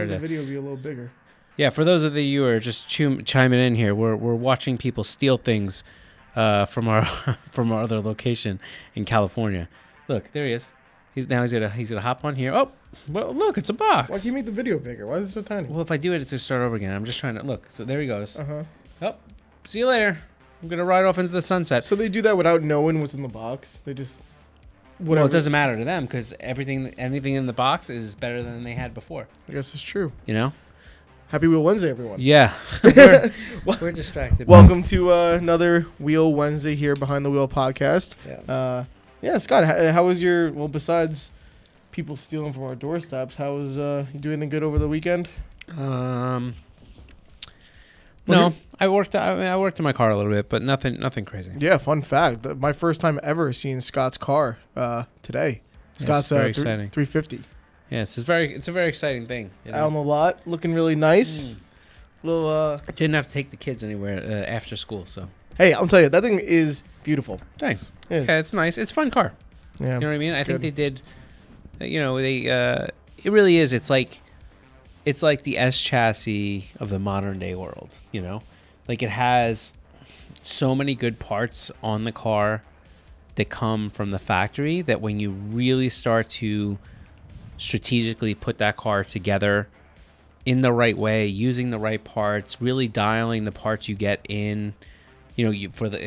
hard the video be a little bigger. Yeah, for those of you who are just chiming in here, we're watching people steal things from our from our other location in California. Look, there he is. He's gonna hop on here. Oh, well, look, it's a box. Why can you make the video bigger? Why is it so tiny? Well, if I do it, it's gonna start over again. I'm just trying to look. So there he goes. Uh-huh. Oh, see you later. I'm gonna ride off into the sunset. So they do that without knowing what's in the box. They just Well, it doesn't matter to them because anything in the box is better than they had before. I guess it's true. You know. Happy Wheel Wednesday, everyone. Yeah. We're distracted. Welcome to another Wheel Wednesday here behind the Wheel podcast. Yeah. Scott, how was your, well, besides people stealing from our doorsteps, how was you doing anything good over the weekend? No, I worked in my car a little bit, but nothing crazy. Yeah, fun fact. My first time ever seeing Scott's car today. Scott's very exciting. 350. Yes, it's a very exciting thing. You know? Out on the lot, looking really nice. Little. I didn't have to take the kids anywhere after school, so. Hey, I'll tell you, that thing is beautiful. Thanks. It is. Yeah, it's nice. It's a fun car. Yeah. You know what I mean? I think they did. You know, it really is. It's like the S chassis of the modern day world. You know, like it has so many good parts on the car that come from the factory that when you really start to strategically put that car together in the right way, using the right parts, really dialing the parts you get in, you know,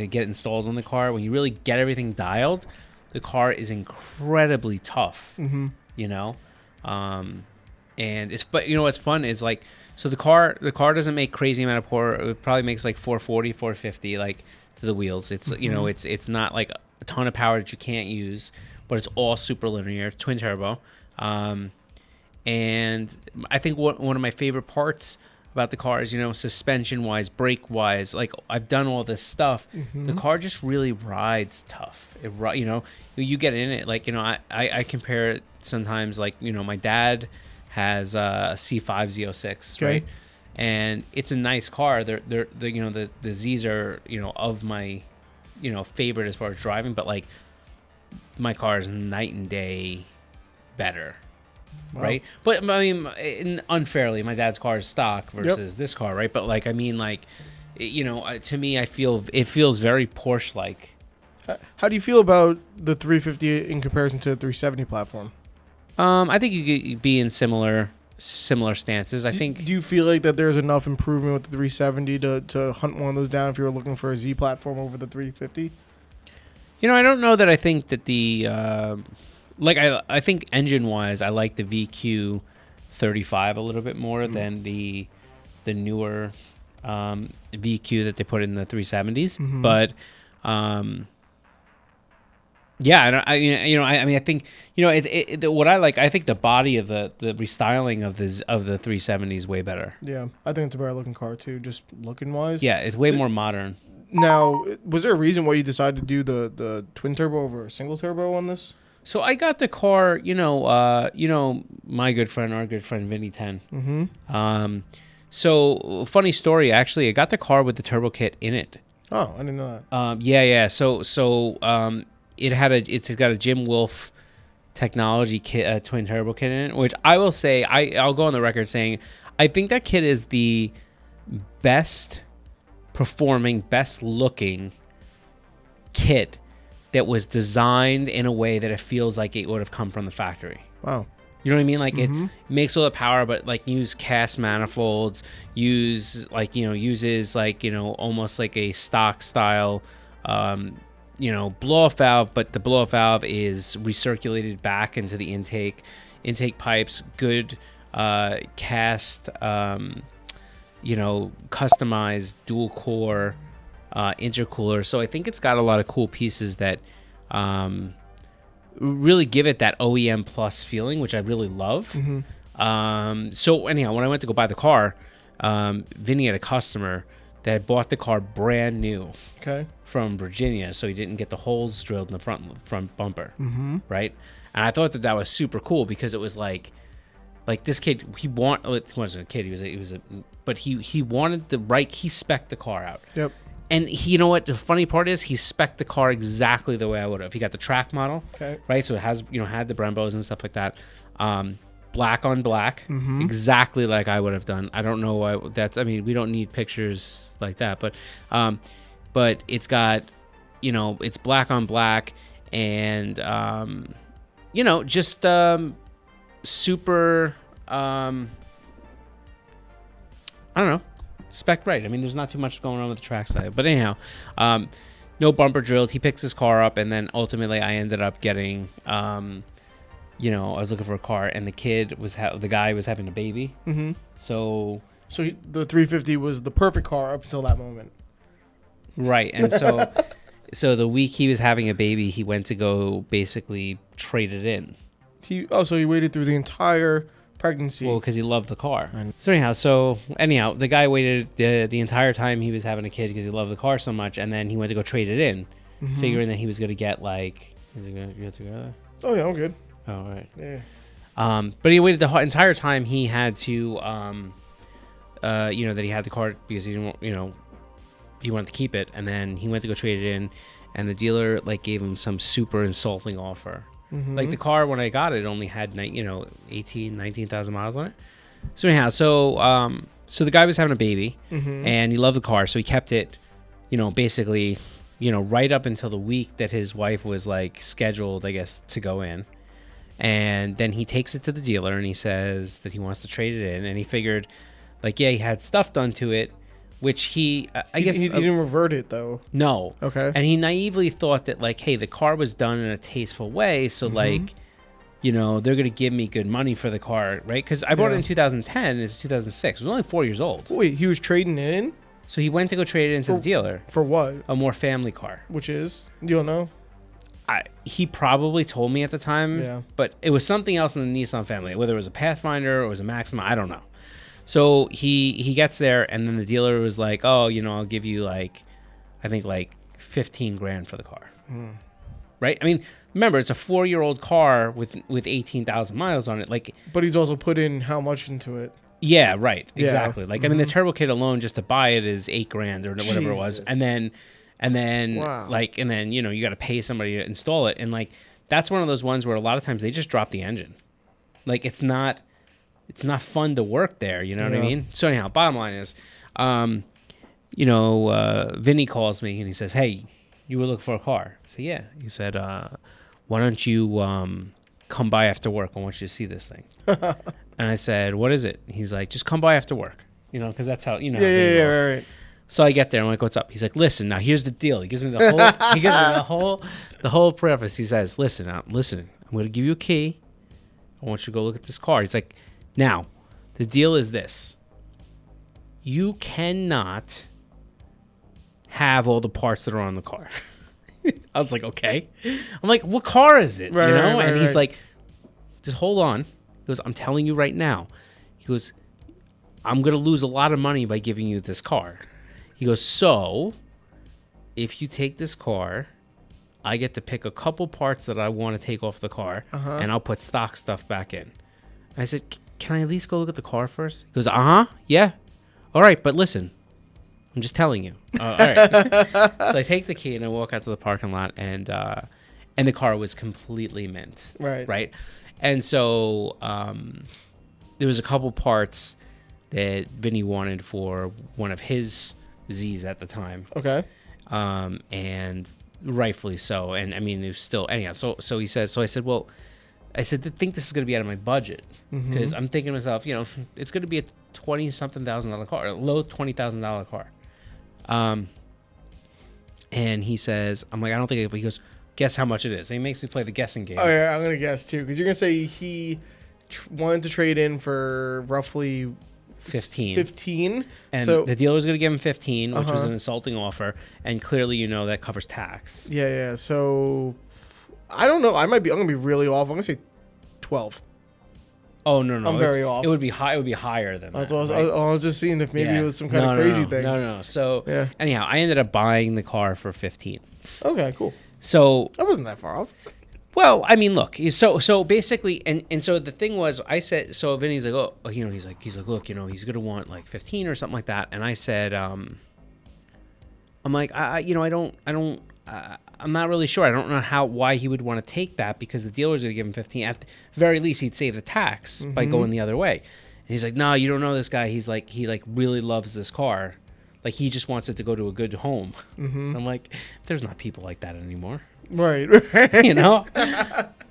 get installed on the car. When you really get everything dialed, the car is incredibly tough. Mm-hmm. You know, but you know what's fun is like, so the car doesn't make crazy amount of power. It probably makes like 440, 450 like to the wheels. It's you know it's not like a ton of power that you can't use, but it's all super linear, twin turbo. And I think one of my favorite parts about the car is, you know, suspension wise, brake wise, like I've done all this stuff. The car just really rides tough. You know, you get in it, like, you know, I compare it sometimes, like, you know, my dad has a C5 Z06, right? And it's a nice car. They're you know, the Z's are, you know, of my, you know, favorite as far as driving, but like my car is night and day better. Wow. Right, but I mean, unfairly, my dad's car is stock versus this car, right? But like, I mean, like, you know, to me, it feels very Porsche-like. How do you feel about the 350 in comparison to the 370 platform? I think you could be in similar stances. I think. Do you feel like that there's enough improvement with the 370 to hunt one of those down if you were looking for a Z platform over the 350? You know, I don't know that I think that the. Like I think engine-wise, I like the VQ35 a little bit more than the newer VQ that they put in the 370s. But yeah, I think, you know, what I like, I think the body of the restyling of the 370 is way better. Yeah, I think it's a better looking car too, just looking wise. Yeah, it's way more modern. Now, was there a reason why you decided to do the twin turbo over a single turbo on this? So I got the car, you know, our good friend Vinny 10. So funny story, actually, I got the car with the turbo kit in it. Oh, I didn't know that. Yeah. So it's got a Jim Wolf technology kit, twin turbo kit in it, which I will say, I'll go on the record saying, I think that kit is the best performing, best looking kit that was designed in a way that it feels like it would have come from the factory. Wow. You know what I mean? Like it makes all the power, but like use cast manifolds, uses like, you know, almost like a stock style, you know, blow-off valve, but the blow-off valve is recirculated back into the intake pipes, good cast, you know, customized dual core intercooler. So I think it's got a lot of cool pieces that really give it that OEM plus feeling, which I really love. So anyhow, when I went to go buy the car, Vinny had a customer that had bought the car brand new from Virginia, so he didn't get the holes drilled in the front bumper, right? And I thought that was super cool because it was like this kid, he wasn't a kid, but he wanted he spec'd the car out. Yep. And you know what? The funny part is he spec'd the car exactly the way I would have. He got the track model, right? So it has, you know, had the Brembos and stuff like that. black on black, exactly like I would have done. I don't know why that's. I mean, we don't need pictures like that, but it's got, it's black on black, and just super. I don't know, spec right. I mean, there's not too much going on with the trackside, but anyhow, no bumper drilled. He picks his car up, and then ultimately I ended up getting, I was looking for a car, and the guy was having a baby. Mm-hmm. So the 350 was the perfect car up until that moment. Right, and so the week he was having a baby, he went to go basically trade it in. So he waited through the entire pregnancy. Well, because he loved the car. So anyhow, the guy waited the entire time he was having a kid because he loved the car so much, and then he went to go trade it in, figuring that he was going to get like. Is it gonna get together? Oh yeah, I'm good. Oh, all right. Yeah. But he waited the entire time. He had to, that he had the car because he didn't, he wanted to keep it, and then he went to go trade it in, and the dealer like gave him some super insulting offer. Like the car when I got it only had 19,000 miles on it. So anyhow, so the guy was having a baby, and he loved the car, so he kept it, basically, right up until the week that his wife was like scheduled, I guess, to go in. And then he takes it to the dealer and he says that he wants to trade it in, and he figured like, he had stuff done to it, which I guess he didn't revert it though. No. Okay. And he naively thought that like, hey, the car was done in a tasteful way, so like, they're gonna give me good money for the car, right? Because I bought it in 2010. It's 2006. It was only 4 years old. Wait, he was trading it in? So he went to go trade it into the dealer for what? A more family car. Which is? You don't know? He probably told me at the time. Yeah. But it was something else in the Nissan family, whether it was a Pathfinder or it was a Maxima. I don't know. So he gets there, and then the dealer was like, oh, I'll give you like, I think like $15,000 for the car. Right? I mean, remember, it's a 4-year-old car with 18,000 miles on it. Like, but he's also put in how much into it? Yeah, right. Exactly. Yeah. Like, I mean, the turbo kit alone just to buy it is $8,000 or whatever it was. And then wow. You got to pay somebody to install it. And like, that's one of those ones where a lot of times they just drop the engine. Like, it's not fun to work there, you know what I mean? So anyhow, bottom line is, Vinny calls me and he says, hey, you were looking for a car. I said, yeah. He said, why don't you come by after work? I want you to see this thing. And I said, what is it? He's like, just come by after work, because that's how, Yeah, right. So I get there. I'm like, what's up? He's like, listen, now here's the deal. He gives me the whole preface. He says, listen, I'm going to give you a key. I want you to go look at this car. He's like, now, the deal is this. You cannot have all the parts that are on the car. I was like, okay. I'm like, what car is it? Right, right, and he's right. like, just hold on. He goes, I'm telling you right now. He goes, I'm going to lose a lot of money by giving you this car. He goes, so if you take this car, I get to pick a couple parts that I want to take off the car, and I'll put stock stuff back in. I said, can I at least go look at the car first? He goes, yeah. All right, but listen, I'm just telling you. All right. So I take the key and I walk out to the parking lot, and the car was completely mint. Right. Right. And so there was a couple parts that Vinny wanted for one of his Z's at the time. Okay. And rightfully so. And I mean, it was still, anyhow. So he says, so I said, well, I think this is going to be out of my budget, because I'm thinking to myself, it's going to be a $20-something thousand car, a low $20,000 car. And he says, I'm like, I don't think it, but he goes, guess how much it is. And he makes me play the guessing game. Oh yeah, I'm going to guess too, because you're going to say he wanted to trade in for roughly 15. And so the dealer was going to give him 15, which was an insulting offer. And clearly, that covers tax. Yeah. So I don't know. I'm going to be really off. I'm going to say 12. Oh, no. I'm very off. It would be high. It would be higher than that. I was just seeing if maybe it was some kind of crazy thing. No. So anyhow, I ended up buying the car for 15. Okay, cool. So I wasn't that far off. Well, I mean, look. So basically, and so the thing was, I said, so Vinny's like, oh, he's like, look, he's gonna want like 15 or something like that. And I said, I'm like, I don't. I'm not really sure. I don't know why he would want to take that, because the dealer's going to give him 15. At the very least, he'd save the tax by going the other way. And he's like, no, you don't know this guy. He's like, he like really loves this car. Like, he just wants it to go to a good home. I'm like, there's not people like that anymore. Right. You know?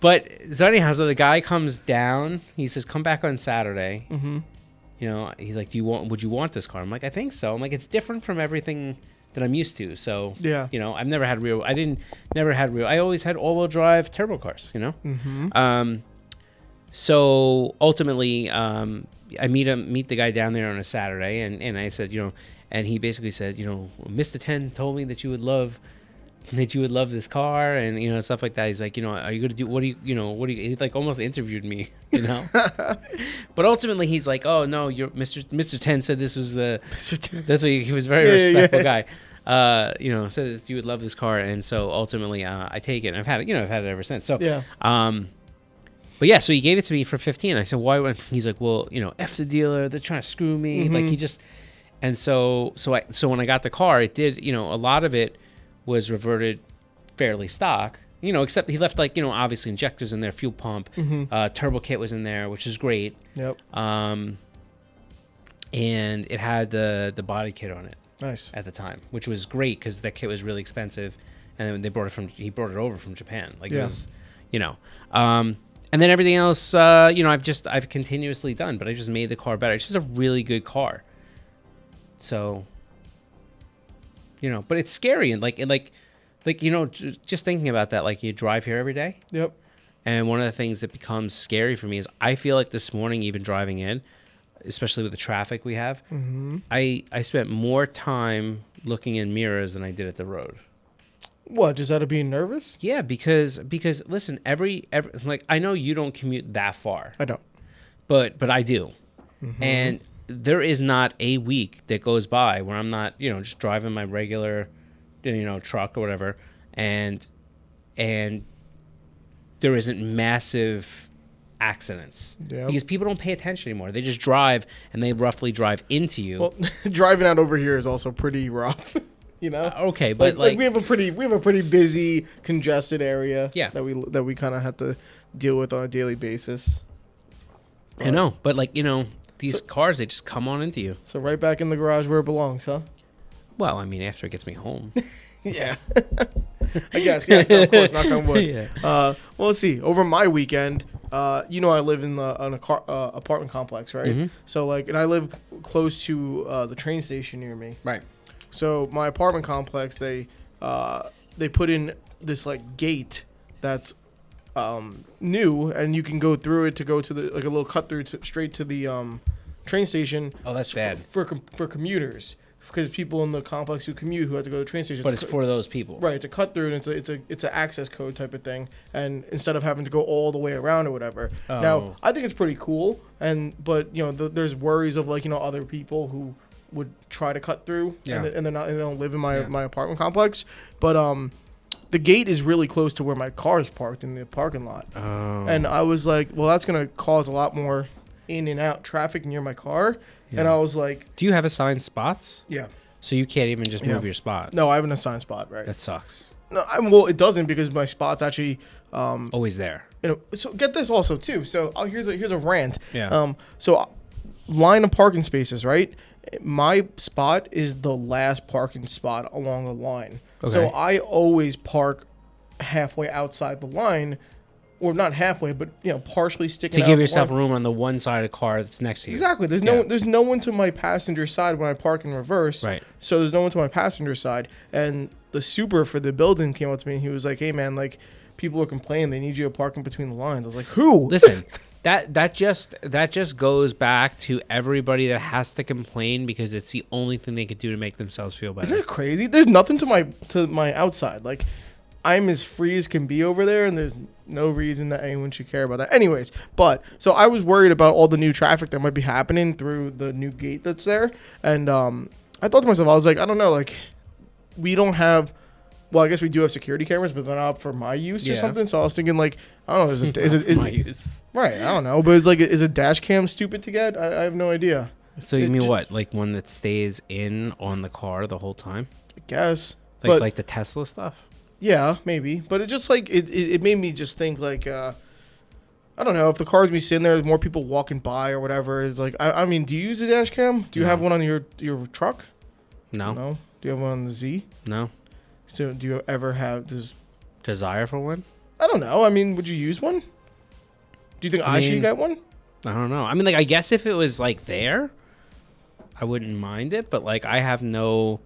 But so anyhow, so the guy comes down. He says, come back on Saturday. You know, he's like, would you want this car? I'm like, I think so. I'm like, it's different from everything that I'm used to. So, you know, I've never had I always had all-wheel drive turbo cars, you know? So ultimately, I meet the guy down there on a Saturday, and I said, you know, and he basically said, you know, Mr. 10 told me that you would love this car, and, you know, stuff like that. He's like, you know, are you going to do, he like almost interviewed me, you know? But ultimately he's like, oh no, you're Mr. 10 said this was Mr. 10. That's what he was a very respectful guy. You know, said you would love this car. And so ultimately, I take it, and I've had it ever since. So, but yeah, so he gave it to me for 15. I said, why? He's like, well, you know, F the dealer. They're trying to screw me. Like, he just, and so when I got the car, it did, you know, a lot of it was reverted fairly stock, you know, except he left, like, you know, obviously injectors in there, fuel pump, turbo kit was in there, which is great. And it had the body kit on it. Nice. At the time, which was great because that kit was really expensive, and then he brought it over from Japan. Like, it was, you know, and then everything else, you know, I've continuously done, but I just made the car better. It's just a really good car. So, you know, but it's scary, and like, you know, just thinking about that, like, you drive here every day. And one of the things that becomes scary for me is I feel like this morning, even driving in, especially with the traffic we have, I spent more time looking in mirrors than I did at the road. What, just out of being nervous? Yeah, because listen, every like, I know you don't commute that far. I don't. But I do. And there is not a week that goes by where I'm not, you know, just driving my regular, you know, truck or whatever, and there isn't massive accidents. Because people don't pay attention anymore. They just drive, and they roughly drive into you. Well, driving out over here is also pretty rough. You know, okay, but like we have a pretty busy, congested area. Yeah. that we kind of have to deal with on a daily basis. I know, but like, you know, these cars, they just come on into you. So right back in the garage where it belongs, huh? Well, I mean, after it gets me home. Yeah. I guess. Yes, no, of course. Knock on wood. Well, let's see. Over my weekend, you know, I live in an apartment complex, right? So like, and I live close to the train station near me. Right. So my apartment complex, they put in this like gate that's new, and you can go through it to go to the, like, a little cut through straight to the train station. Oh, that's bad for commuters, because people in the complex who commute who have to go to the train station. But it's for those people, right? It's a cut through, and it's an access code type of thing. And instead of having to go all the way around or whatever. Now, I think it's pretty cool, but you know, there's worries of, like, you know, other people who would try to cut through, and they don't live in my apartment complex. But the gate is really close to where my car is parked in the parking lot. And I was like, well, that's gonna cause a lot more in and out traffic near my car. And I was like, do you have assigned spots? Yeah. So you can't even just move your spot? No, I have an assigned spot, right? That sucks. No, well, it doesn't, because my spot's actually always there. You know, so get this also too. So here's a rant. Yeah. So line of parking spaces, right? My spot is the last parking spot along the line. Okay. So I always park halfway outside the line, or not halfway, but, you know, partially sticking out. To give yourself room on the one side of the car that's next to you. Exactly. There's no one to my passenger side when I park in reverse. Right. So there's no one to my passenger side. And the super for the building came up to me, and he was like, "Hey man, like, people are complaining they need you to park in between the lines." I was like, "Who?" Listen. That just goes back to everybody that has to complain because it's the only thing they could do to make themselves feel better. Isn't that crazy? There's nothing to my outside. Like, I'm as free as can be over there, and there's no reason that anyone should care about that. Anyways, but so I was worried about all the new traffic that might be happening through the new gate that's there, and I thought to myself, I was like, I don't know, like, we don't have. Well, I guess we do have security cameras, but they're not for my use or something. So I was thinking, like, I don't know, is it my use? Right, I don't know, but it's like, is a dash cam stupid to get? I have no idea. So you mean what? Like one that stays in on the car the whole time? I guess. Like the Tesla stuff? Yeah, maybe. But it just like it made me just think like I don't know if the cars be sitting there, there's more people walking by or whatever. Is like I mean, do you use a dash cam? Do you have one on your truck? No. No. Do you have one on the Z? No. So do you ever have this Desire for one? I don't know. I mean, would you use one? Do you think I should get one? I don't know. I mean, like, I guess if it was like there, I wouldn't mind it. But like, I have no.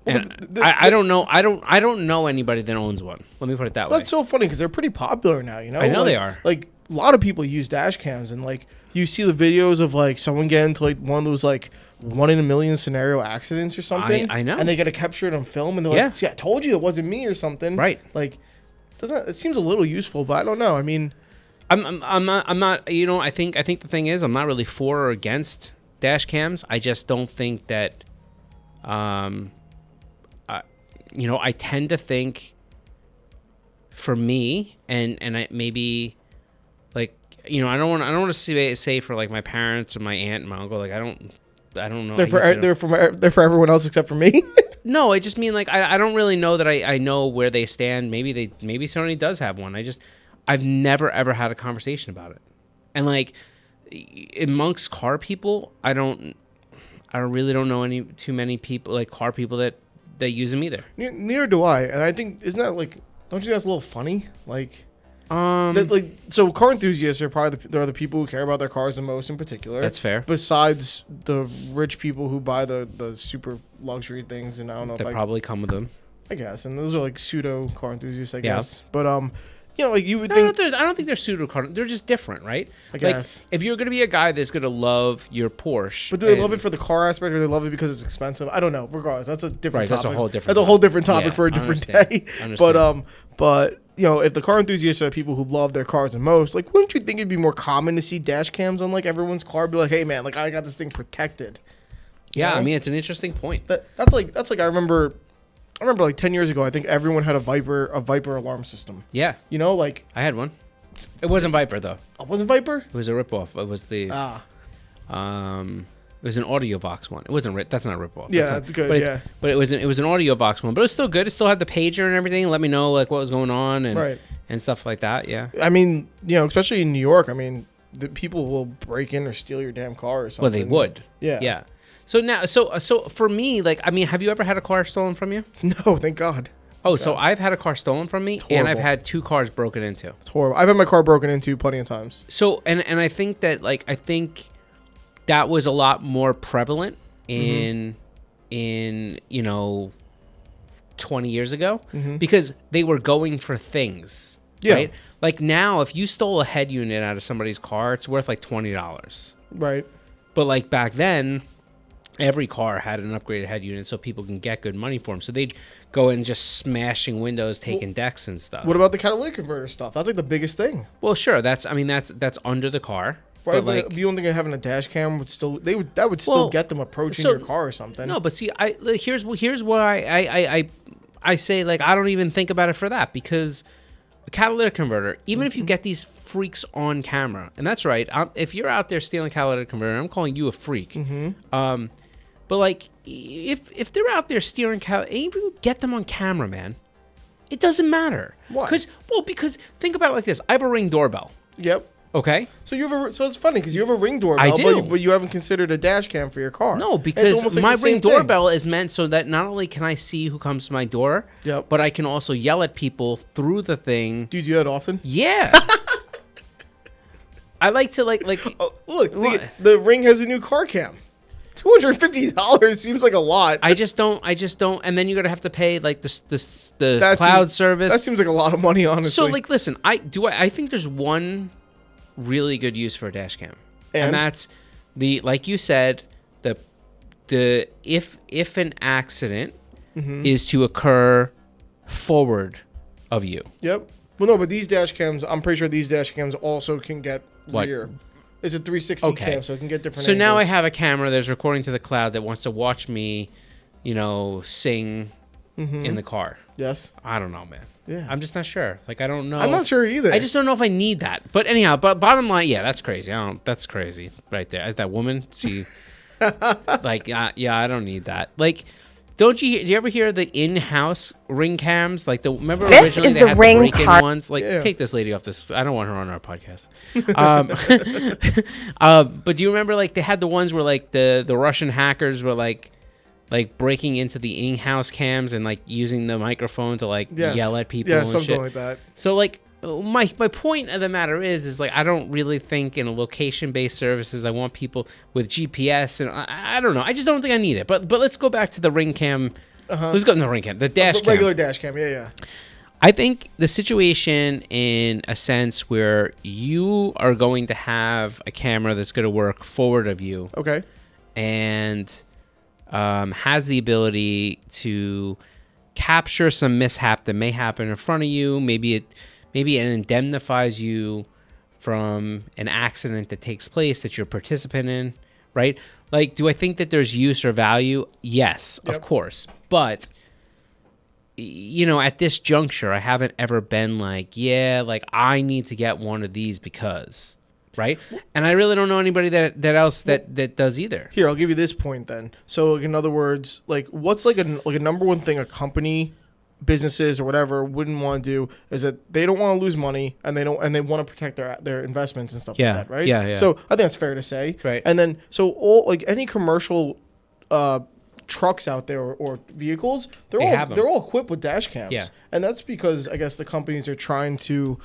And I don't know. I don't know anybody that owns one. Let me put it that way. That's so funny because they're pretty popular now. You know, I know like, they are. Like a lot of people use dash cams, and like you see the videos of like someone getting into like one of those like 1 in a million scenario accidents or something. I know. And they get to capture it on film, and they're like, "See, I told you it wasn't me" or something. Right. Like, it seems a little useful, but I don't know. I mean, I'm not. You know, I think the thing is, I'm not really for or against dash cams. I just don't think that. You know, I tend to think, for me, and I maybe, like, you know, I don't want to say for like my parents or my aunt and my uncle. Like, I don't know. They're for everyone else except for me. No, I just mean like I don't really know that I know where they stand. Maybe Sony does have one. I've never ever had a conversation about it, and like amongst car people, I really don't know too many people, like car people that use them either. Neither do I, and I think isn't that like, don't you think that's a little funny? Like, so car enthusiasts are probably they're the people who care about their cars the most in particular. That's fair. Besides the rich people who buy the super luxury things, and I don't know that probably come with them, I guess, and those are like pseudo car enthusiasts, I guess. But you know, like you would think. I don't think they're pseudo car. They're just different, right? I guess. Like, if you're gonna be a guy that's gonna love your Porsche, but do they love it for the car aspect, or do they love it because it's expensive? I don't know. Regardless, that's a different topic. That's a whole different. That's a whole different topic for a different day. But you know, if the car enthusiasts are people who love their cars the most, like, wouldn't you think it'd be more common to see dash cams on like everyone's car? Be like, hey man, like I got this thing protected. Yeah, I mean, it's an interesting point. That's like I remember like 10 years ago, I think everyone had a Viper alarm system. Yeah. You know, like I had one. It wasn't Viper though. It wasn't Viper? It was a ripoff. It was the it was an AudioVox one. It wasn't that's not a ripoff. Yeah, that's good. But but it was an AudioVox one. But it was still good. It still had the pager and everything. Let me know like what was going on and stuff like that. Yeah. I mean, you know, especially in New York, I mean, the people will break in or steal your damn car or something. Well, they would. Yeah. Yeah. So now, so for me, like, I mean, have you ever had a car stolen from you? No, thank God. Oh, so I've had a car stolen from me, and I've had 2 cars broken into. It's horrible. I've had my car broken into plenty of times. So, and I think that, like, that was a lot more prevalent in you know, 20 years ago, because they were going for things. Yeah. Right? Like now, if you stole a head unit out of somebody's car, it's worth like $20. Right. But like back then, every car had an upgraded head unit, so people can get good money for them. So they'd go in just smashing windows, taking decks and stuff. What about the catalytic converter stuff? That's like the biggest thing. Well, sure. That's under the car. Right, but like, you don't think having a dash cam would still still get them approaching your car or something? No, but see, here's why I say, like, I don't even think about it for that, because a catalytic converter, even if you get these freaks on camera, and that's right, if you're out there stealing catalytic converter, I'm calling you a freak. But like, if they're out there stealing even get them on camera, man, it doesn't matter. Why? Because think about it like this: I have a Ring doorbell. Yep. Okay. So it's funny because you have a Ring doorbell, I do. but you haven't considered a dash cam for your car. No, because like my Ring doorbell is meant so that not only can I see who comes to my door, but I can also yell at people through the thing. Do you do that often? Yeah. I like to like. Oh, look, the Ring has a new car cam. $250 seems like a lot. I just don't. And then you're gonna have to pay like the cloud service. That seems like a lot of money, honestly. So like, listen, I think there's one really good use for a dash cam, and that's like you said, the if an accident is to occur forward of you. Yep. Well, no, but these dash cams, I'm pretty sure these dash cams also can get rear. It's a 360 cam, so it can get different angles. Now I have a camera that's recording to the cloud that wants to watch me, you know, sing in the car. Yes. I don't know, man. Yeah. I'm just not sure. Like, I don't know. I'm not sure either. I just don't know if I need that. But anyhow, bottom line, yeah, that's crazy. That's crazy right there. That woman, she, like, yeah, I don't need that. Like, do you ever hear the in-house ring cams? Like remember This originally is they the had ring the break-in car- ones? Like, Yeah. take this lady off this. I don't want her on our podcast. But do you remember like they had the ones where like the Russian hackers were like breaking into the in-house cams and like using the microphone to like Yes. yell at people Yeah, and something shit. like that. So like my point of the matter is like I don't really think in a location-based services I want people with GPS and I don't know. I just don't think I need it. But let's go back to the ring cam. Let's go to the ring cam, the dash cam. Regular dash cam, yeah. I think the situation in a sense where you are going to have a camera that's going to work forward of you Okay. and has the ability to capture some mishap that may happen in front of you. Maybe it indemnifies you from an accident that takes place that you're a participant in, right? Like, do I think that there's use or value? Yes, Yep. of course. But, you know, at this juncture, I haven't ever been like, yeah, like I need to get one of these because, right? And I really don't know anybody that else that does either. Here, I'll give you this point then. So, like, in other words, like, what's like a number one thing a company, businesses or whatever wouldn't want to do is that they don't want to lose money and they want to protect their investments and stuff Yeah, like that, right? yeah. So I think that's fair to say. Right. And then so all like any commercial trucks out there or vehicles, They have 'em. they're all equipped with dash cams. Yeah. And that's because I guess the companies are trying to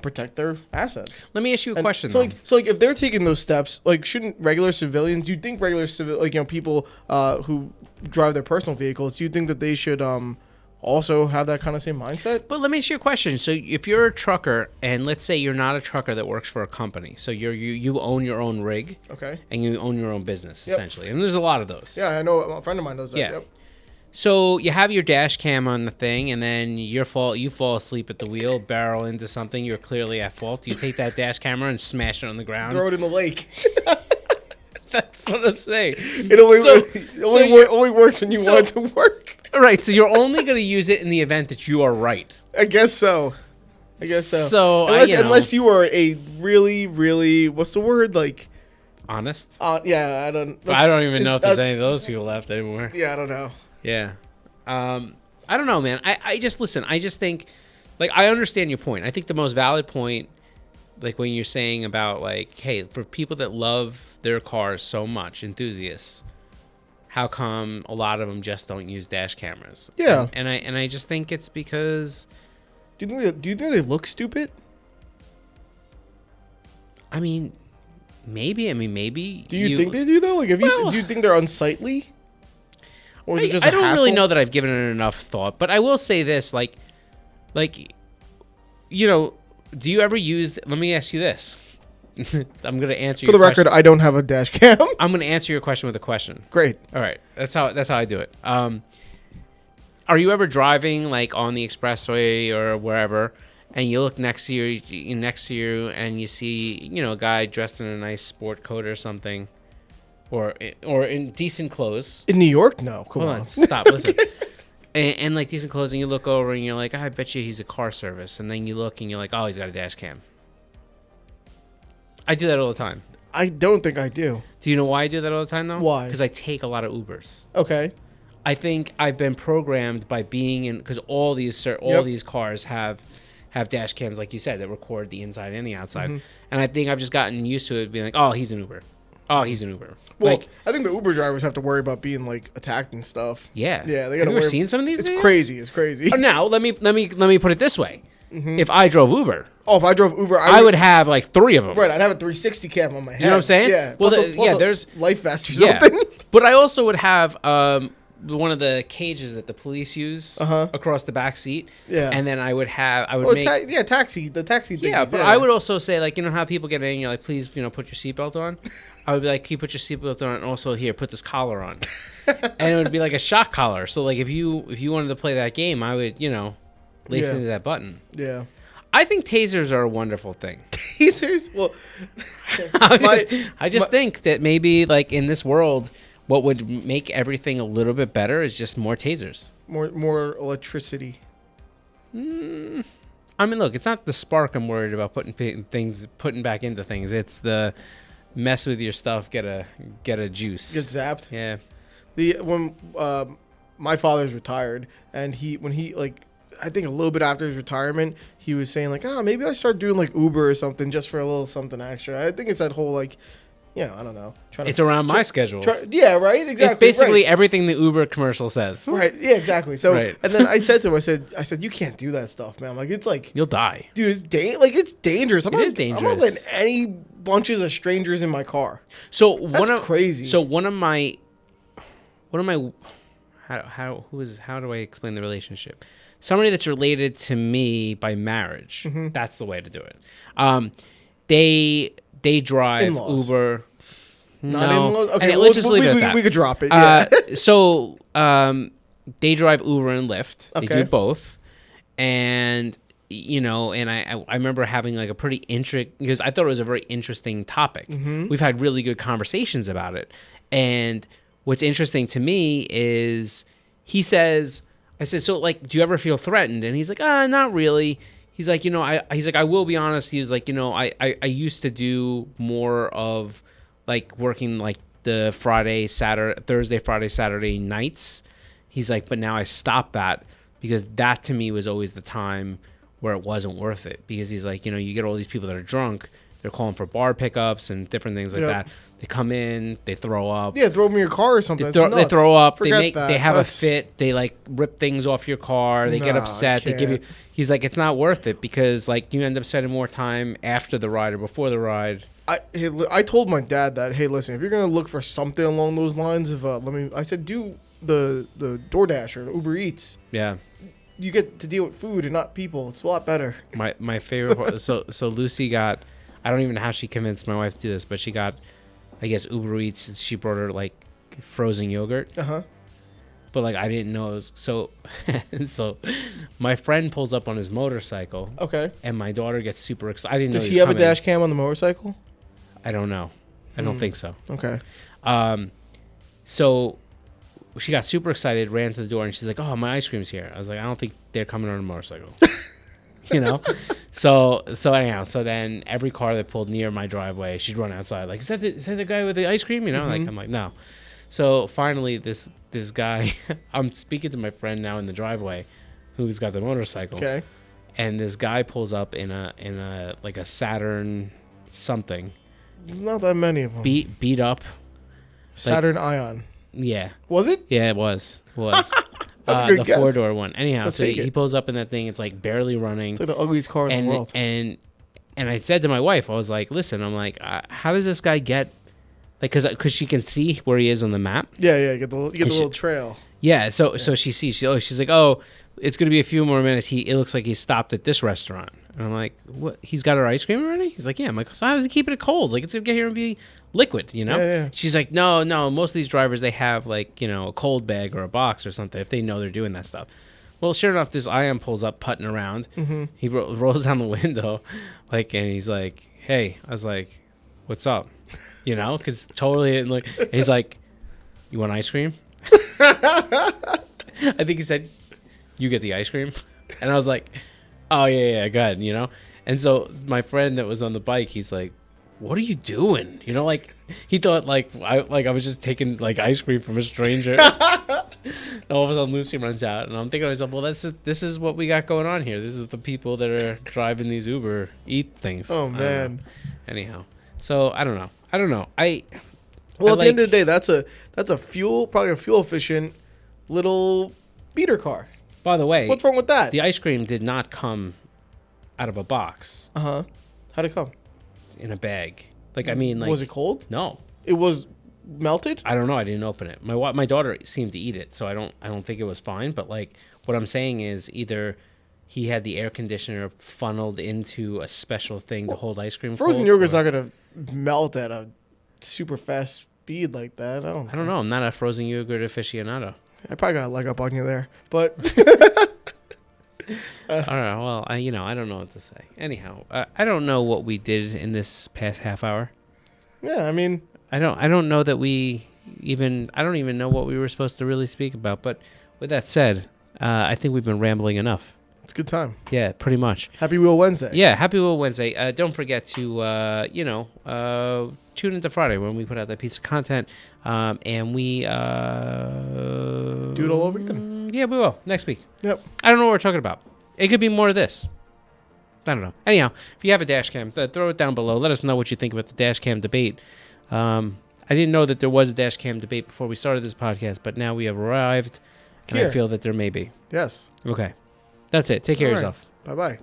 protect their assets. Let me ask you a question. So though. like if they're taking those steps, like shouldn't regular civilians? Do you think regular people who drive their personal vehicles? Do you think that they should also have that kind of same mindset? But let me ask you a question. So if you're a trucker, and let's say you're not a trucker that works for a company, so you own your own rig, Okay. and you own your own business Yep. essentially, and there's a lot of those. Yeah, I know a friend of mine does that. Yeah. Yep. So you have your dash cam on the thing, and then you fall asleep at the wheel, barrel into something. You're clearly at fault. You take that dash camera and smash it on the ground. Throw it in the lake. That's what I'm saying. It only works when you want it to work. All right. So you're only going to use it in the event that you are right. I guess so. So, unless you are a really, really, what's the word, like? Honest. Yeah, I don't even know if there's any of those people left anymore. Yeah, I don't know. Yeah. I don't know, man. I just think, like, I understand your point. I think the most valid point, like when you're saying about like, hey, for people that love their cars so much, enthusiasts, how come a lot of them just don't use dash cameras? Yeah. And I just think it's because, Do you think they look stupid? I mean, maybe. Do you think they do though? Like, do you think they're unsightly? Or is it just I don't really hassle? know that I've given it enough thought, but I will say this, like, you know, do you ever use? Let me ask you this. I'm gonna answer. For the record, I don't have a dash cam. I'm gonna answer your question with a question. Great. All right, that's how I do it. Are you ever driving like on the expressway or wherever, and you look next to you, and you see a guy dressed in a nice sport coat or something, or in decent clothes? In New York? No. Come Hold on. on, stop, listen. And like decent clothes, and you look over and you're like, I bet you he's a car service, and then you look and you're like, oh, he's got a dash cam. I do that all the time. I don't think I do. Do you know why I do that all the time though? Why? Because I take a lot of Ubers. Okay. I think I've been programmed by being in, because all these cars have dash cams, like you said, that record the inside and the outside. Mm-hmm. And I think I've just gotten used to it being like, oh, he's an Uber. Oh, he's an Uber. Well, Like, I think the Uber drivers have to worry about being like attacked and stuff. yeah. Yeah, they Have gotta you ever worry. seen some of these videos? It's crazy. It's crazy. Oh, now, let me put it this way. Mm-hmm. If I drove Uber, Oh, if I drove Uber, I would have like 3 of them. Right, I'd have a 360 cam on my head. You know what I'm saying? Yeah. Well, Plus a there's life vest or Yeah. something. But I also would have one of the cages that the police use across the back seat. Yeah. And then I would Oh, make taxi. The taxi thing. yeah, but I would also say, like, you know how people get in and you're like, please, put your seatbelt on? I would be like, can you put your seatbelt on, and also here, put this collar on. And it would be like a shock collar. So like if you wanted to play that game, I would, lace into that button. Yeah. I think tasers are a wonderful thing. Tasers? Well, I just think that maybe like in this world, what would make everything a little bit better is just more tasers. more electricity. I mean, look, it's not the spark I'm worried about putting back into things. It's the mess with your stuff, get a juice. Get zapped. Yeah. When my father's retired, and when he like, I think a little bit after his retirement, he was saying like, maybe I start doing like Uber or something just for a little something extra. I think it's that whole like, I don't know. It's around my schedule. Yeah, right. Exactly. It's basically everything the Uber commercial says. Right. Yeah. Exactly. So, and then I said to him, I said, you can't do that stuff, man. Like, it's like you'll die, dude. It's dangerous. It is dangerous. I'm not letting any bunches of strangers in my car. So that's crazy. So one of my, how do I explain the relationship? Somebody that's related to me by marriage. Mm-hmm. That's the way to do it. They drive in-laws. Uber. Not in-laws? Okay, let's just leave it at that. We could drop it. Yeah. So they drive Uber and Lyft. They do both. And, and I remember having like a pretty because I thought it was a very interesting topic. Mm-hmm. We've had really good conversations about it. And what's interesting to me is I said, so like, do you ever feel threatened? And he's like, not really. He's like, I will be honest. He was like, I used to do more of like working like the Thursday, Friday, Saturday nights. He's like, but now I stopped that because that to me was always the time where it wasn't worth it. Because he's like, you get all these people that are drunk. They're calling for bar pickups and different things like that. They come in, they throw up. Yeah, throw them in your car or something. They throw up. They have a fit. They like rip things off your car. They get upset. They give you. He's like, it's not worth it because like you end up spending more time after the ride or before the ride. I told my dad that, hey, listen, if you're gonna look for something along those lines of I said do the DoorDash or the Uber Eats. Yeah. You get to deal with food and not people. It's a lot better. My favorite part. So Lucy got. I don't even know how she convinced my wife to do this, but she got, I guess, Uber Eats. She brought her like frozen yogurt. But like I didn't know it was so. So my friend pulls up on his motorcycle. Okay. And my daughter gets super excited. I didn't know. Does he have a dash cam on the motorcycle? I don't know. I don't think so. Okay. So she got super excited, ran to the door, and she's like, "Oh, my ice cream's here." I was like, "I don't think they're coming on a motorcycle." So anyhow, so then every car that pulled near my driveway, she'd run outside like, is that the guy with the ice cream? Like I'm like, no. So finally, this guy, I'm speaking to my friend now in the driveway, who's got the motorcycle. Okay. And this guy pulls up in a like a Saturn something. There's not that many of them. Beat up. Saturn Ion. Yeah. Was it? Yeah, it was. That's a good guess. 4-door one. Anyhow, so he pulls up in that thing. It's like barely running. It's like the ugliest car in the world. And I said to my wife, I was like, listen, I'm like, how does this guy get, like, because she can see where he is on the map. Yeah, you get the little trail. Yeah, so she sees, she's like, oh, it's going to be a few more minutes. It looks like he stopped at this restaurant. And I'm like, what? He's got our ice cream already? He's like, yeah. I'm like, so how does he keep it cold? Like, it's going to get here and be liquid, Yeah. She's like, no, most of these drivers, they have like, a cold bag or a box or something if they know they're doing that stuff. Well, sure enough, this Ion pulls up putting around. Mm-hmm. He rolls down the window, like, and he's like, hey. I was like, what's up? Because totally, like, he's like, you want ice cream? I think he said, you get the ice cream. And I was like, oh yeah, go ahead, And so my friend that was on the bike, he's like, what are you doing? Like he thought like I was just taking like ice cream from a stranger. And all of a sudden Lucy runs out, and I'm thinking to myself, well, this is what we got going on here. This is the people that are driving these Uber Eat things. Oh man. Anyhow, so I don't know. Well, at the end of the day, that's a probably a fuel efficient little beater car. By the way, what's wrong with that? The ice cream did not come out of a box. How'd it come? In a bag. Like, I mean, like, was it cold? No, it was melted. I don't know. I didn't open it. My daughter seemed to eat it, so I don't think it was fine. But like, what I'm saying is either he had the air conditioner funneled into a special thing to hold ice cream. Frozen yogurt's not gonna melt at a super fast speed like that. I don't know. I'm not a frozen yogurt aficionado. I probably got a leg up on you there, but. All right. Well, I don't know what to say. Anyhow, I don't know what we did in this past half hour. Yeah, I mean, I don't know that I don't even know what we were supposed to really speak about. But with that said, I think we've been rambling enough. It's a good time. Yeah, pretty much. Happy Wheel Wednesday. Yeah, Happy Wheel Wednesday. Don't forget to, tune into Friday when we put out that piece of content. And we... do it all over again. Yeah, we will. Next week. Yep. I don't know what we're talking about. It could be more of this. I don't know. Anyhow, if you have a dash cam, throw it down below. Let us know what you think about the dash cam debate. I didn't know that there was a dash cam debate before we started this podcast, but now we have arrived, and I feel that there may be. Yes. Okay. That's it. Take care of yourself. Bye-bye.